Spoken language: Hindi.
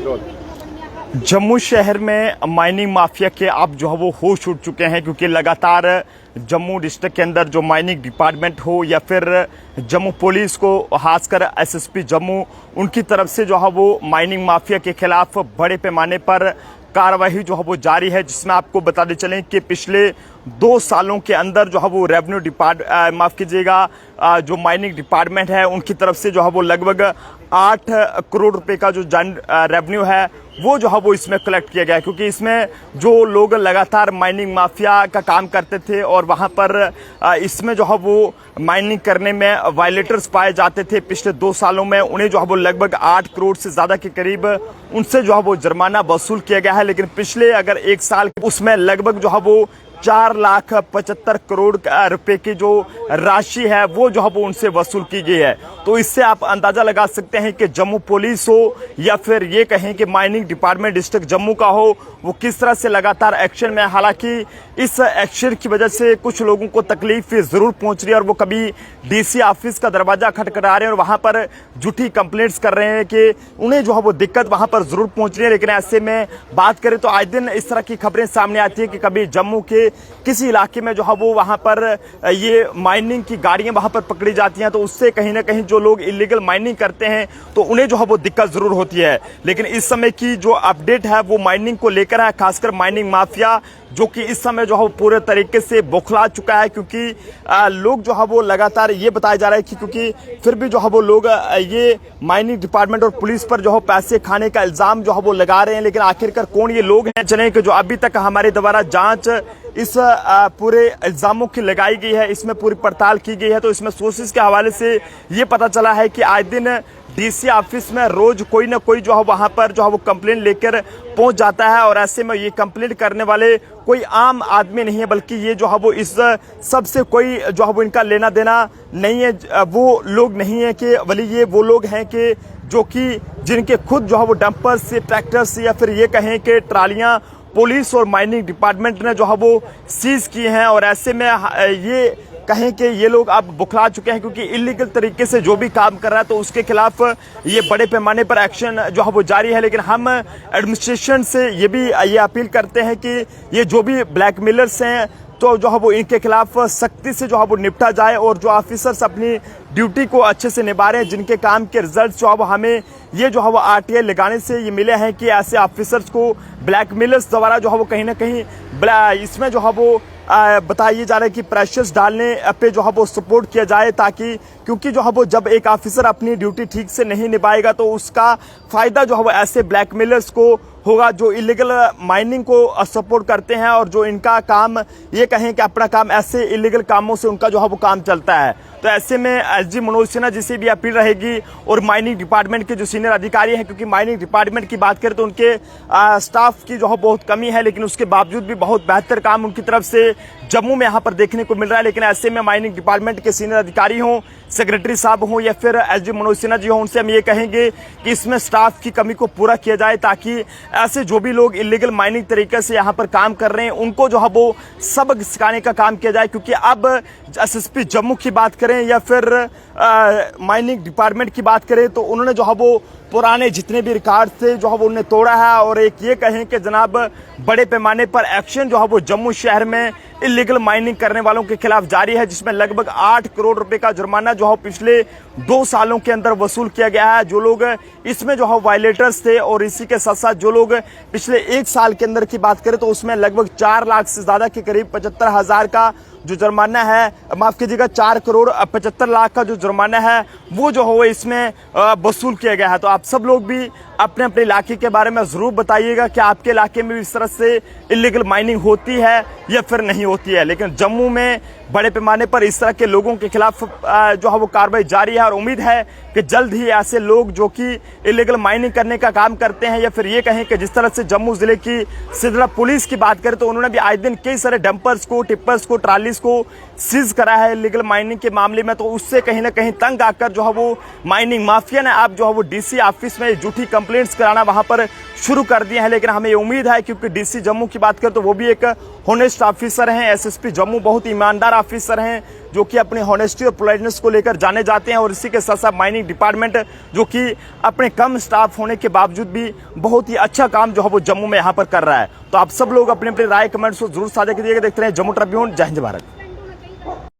जम्मू शहर में माइनिंग माफिया के अब जो है वो होश उड़ चुके हैं, क्योंकि लगातार जम्मू डिस्ट्रिक्ट के अंदर जो माइनिंग डिपार्टमेंट हो या फिर जम्मू पुलिस को, खासकर एसएसपी जम्मू, उनकी तरफ से जो है वो माइनिंग माफिया के खिलाफ बड़े पैमाने पर कार्रवाई जो है वो जारी है। जिसमें आपको बताते चलें कि पिछले 2 सालों के अंदर जो है वो जो माइनिंग डिपार्टमेंट है उनकी तरफ से जो है वो लगभग 8 करोड़ रुपए का जो रेवेन्यू है वो जो है वो इसमें कलेक्ट किया गया है। क्योंकि इसमें जो लोग लगातार माइनिंग माफिया का काम करते थे और वहां पर इसमें जो है वो माइनिंग करने में वायलेटर्स पाए जाते थे, पिछले 2 सालों में उन्हें जो है वो लगभग 8 करोड़ से ज्यादा के करीब उनसे जो है वो जुर्माना वसूल किया गया है। लेकिन पिछले अगर 1 साल उसमें लगभग जो है वो 4,75,00,000 रुपए की जो राशि है वो जो है वो उनसे वसूल की गई है। तो इससे आप अंदाजा लगा सकते हैं कि जम्मू पुलिस हो या फिर ये कहें कि माइनिंग डिपार्टमेंट डिस्ट्रिक्ट जम्मू का हो, वो किस तरह से लगातार एक्शन में। हालांकि इस एक्शन की वजह से कुछ लोगों को तकलीफ जरूर पहुंच रही है और वो कभी डीसी ऑफिस का दरवाजा खटखटा रहे हैं और वहां पर झूठी कंप्लेंट्स कर रहे हैं कि उन्हें जो है वो दिक्कत वहां पर जरूर पहुंच रही है। लेकिन ऐसे में बात करें तो आए दिन इस तरह की खबरें सामने आती है कि कभी जम्मू के किसी इलाके में जो है वो वहां पर ये माइनिंग की गाड़ियां वहां पर पकड़ी जाती हैं, तो उससे कहीं ना कहीं जो लोग इलीगल माइनिंग करते हैं तो उन्हें जो है वो दिक्कत जरूर होती है। लेकिन इस समय की जो अपडेट है वो माइनिंग को लेकर है, खासकर माइनिंग माफिया जो कि इस समय जो है पूरे तरीके से बौखला चुका है। क्योंकि लोग जो है वो लगातार ये बताया जा रहा है कि क्योंकि फिर भी जो है वो लोग ये माइनिंग डिपार्टमेंट और पुलिस पर जो है पैसे खाने का इल्जाम जो है वो लगा रहे हैं। लेकिन आखिरकार कौन ये लोग हैं चले कि जो अभी तक हमारे द्वारा जांच इस पूरे इल्जामों की लगाई गई है, इसमें पूरी पड़ताल की गई है। तो इसमें सोर्सेज के हवाले से ये पता चला है कि आए दिन डीसी ऑफिस में रोज कोई ना कोई जो है वहां पर जो है वो कंप्लेंट लेकर पहुंच जाता है। और ऐसे में ये कंप्लेंट करने वाले कोई आम आदमी नहीं है, बल्कि ये जो है वो इस सबसे कोई जो है वो इनका लेना देना नहीं है। वो लोग नहीं है कि बल्कि ये वो लोग हैं कि जो कि जिनके खुद जो है वो डंपर्स से, ट्रैक्टर्स या फिर ये कहें कि ट्रालियां पुलिस और माइनिंग डिपार्टमेंट ने जो है वो सीज की हैं। और ऐसे में ये कहें कि ये लोग अब बुखला चुके हैं, क्योंकि इलीगल तरीके से जो भी काम कर रहा है तो उसके खिलाफ ये बड़े पैमाने पर एक्शन जो है वो जारी है। लेकिन हम एडमिनिस्ट्रेशन से ये अपील करते हैं कि ये जो भी ब्लैकमेलर्स हैं तो जो है वो इनके खिलाफ सख्ती से जो है वो निपटा जाए और जो ऑफिसर्स अपनी ड्यूटी को अच्छे से निभा रहे हैं, जिनके काम के रिजल्ट जो है वो हमें ये जो है वो आरटीआई लगाने से ये मिले हैं कि ऐसे ऑफिसर्स को ब्लैकमेलर्स द्वारा जो है वो कहीं ना कहीं इसमें जो है वो बताइए जा रहा है कि प्रेशर्स डालने पे जो है वो सपोर्ट किया जाए, ताकि क्योंकि जो है वो जब एक ऑफिसर अपनी ड्यूटी ठीक से नहीं निभाएगा तो उसका फायदा जो है वो ऐसे ब्लैकमेलर्स को होगा जो इलीगल माइनिंग को सपोर्ट करते हैं और जो इनका काम ये कहें कि अपना काम ऐसे इलीगल कामों से उनका जो है वो काम चलता है। तो ऐसे में एसजी मनोज सिन्हा जी से भी अपील रहेगी और माइनिंग डिपार्टमेंट के जो सीनियर अधिकारी हैं, क्योंकि माइनिंग डिपार्टमेंट की बात करें तो उनके स्टाफ की जो है बहुत कमी है, लेकिन उसके बावजूद भी बहुत बेहतर काम उनकी तरफ से जम्मू में यहाँ पर देखने को मिल रहा है। लेकिन ऐसे में माइनिंग डिपार्टमेंट के सीनियर अधिकारी हों, सेक्रेटरी साहब हों या फिर एसजी मनोज सिन्हा जी हों, उनसे हम ये कहेंगे कि इसमें स्टाफ की कमी को पूरा किया जाए, ताकि ऐसे जो भी लोग इलीगल माइनिंग तरीके से यहाँ पर काम कर रहे हैं उनको जो है वो सबक सिखाने का काम किया जाए। क्योंकि अब एसएसपी जम्मू की बात करें या फिर माइनिंग डिपार्टमेंट की बात करें तो उन्होंने जो है वो पुराने जितने भी रिकॉर्ड थे जो है वो उन्हें तोड़ा है। और एक ये कहें कि जनाब बड़े पैमाने पर एक्शन जो है वो जम्मू शहर में इलीगल माइनिंग करने वालों के खिलाफ जारी है, जिसमें लगभग 8 करोड़ रुपए का जुर्माना जो है पिछले 2 सालों के अंदर वसूल किया गया है। जो लोग इसमें जो है वायलेटर्स थे और इसी के साथ साथ जो लोग पिछले 1 साल के अंदर की बात करें तो उसमें लगभग 4 लाख से ज्यादा के करीब 75,000 का जो जुर्माना है, माफ कीजिएगा 4 करोड़ 75 लाख का जो जुर्माना है वो जो है इसमें वसूल किया गया है। तो आप सब लोग भी अपने अपने इलाके के बारे में जरूर बताइएगा कि आपके इलाके में भी इस तरह से इलीगल माइनिंग होती है या फिर नहीं होती है। लेकिन जम्मू में बड़े पैमाने पर इस तरह के लोगों के खिलाफ जो है वो कार्रवाई जारी है और उम्मीद है कि जल्द ही ऐसे लोग जो कि इलीगल माइनिंग करने का काम करते हैं या फिर ये कहें कि जिस तरह से जम्मू जिले की सिदरा पुलिस की बात करें तो उन्होंने भी आए दिन कई सारे डंपर्स को, टिप्पर्स को, ट्रालीज को सीज करा है इलीगल माइनिंग के मामले में, तो उससे कहीं ना कहीं तंग आकर जो है वो माइनिंग माफिया ने आप जो है वो डीसी ऑफिस में झूठी कंप्लेंट्स कराना वहां पर शुरू कर दिए हैं। लेकिन हमें उम्मीद है, क्योंकि डीसी जम्मू की बात करें तो वो भी एक होनेस्ट ऑफिसर हैं, एसएसपी जम्मू बहुत ईमानदार ऑफिसर हैं जो कि अपनी होनेस्टी और पोलाइटनेस को लेकर जाने जाते हैं। और इसी के साथ साथ माइनिंग डिपार्टमेंट जो कि अपने कम स्टाफ होने के बावजूद भी बहुत ही अच्छा काम जो है वो जम्मू में यहाँ पर कर रहा है। तो आप सब लोग अपने अपने राय कमेंट्स को जरूर साझा कीजिएगा। देखते रहे जम्मू ट्रिब्यून। जय हिंद भारत।